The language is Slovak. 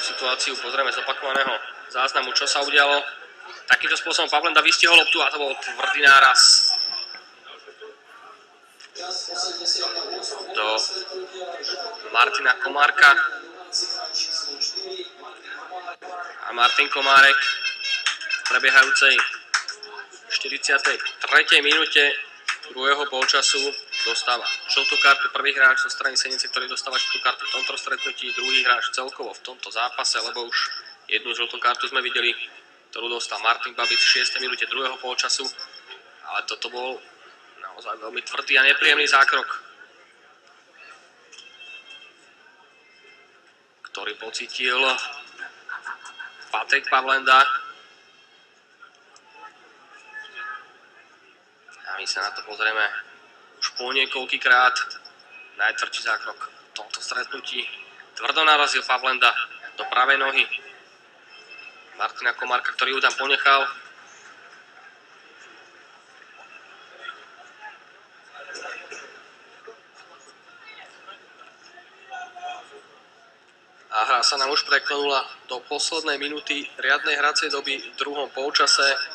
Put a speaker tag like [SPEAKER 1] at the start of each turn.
[SPEAKER 1] situáciu pozrieme z opakovaného záznamu, čo sa udialo. Takýmto spôsobom Pavlenda vystihol loptu a to bol tvrdý náraz do Martina Komárka. A Martin Komárek v prebiehajúcej 43. minúte druhého polčasu dostáva žltú kartu. Prvý hráč zo strany Senice, ktorý dostáva žltú kartu v tomto stretnutí, druhý hráč celkovo v tomto zápase, lebo už jednu žltú kartu sme videli, ktorú dostal Martin Babic v 6. minúte druhého polčasu. Ale toto bol naozaj veľmi tvrdý a nepríjemný zákrok, ktorý pocítil Patrik Pavlenda. A my sa na to pozrieme už po niekoľkýkrát. Najtvrdší zákrok v tomto stretnutí. Tvrdo narazil Pavlenda do pravej nohy Martina Komárka, ktorý ju tam ponechal. A hra sa nám už preklenula do poslednej minúty riadnej hracej doby v druhom polčase.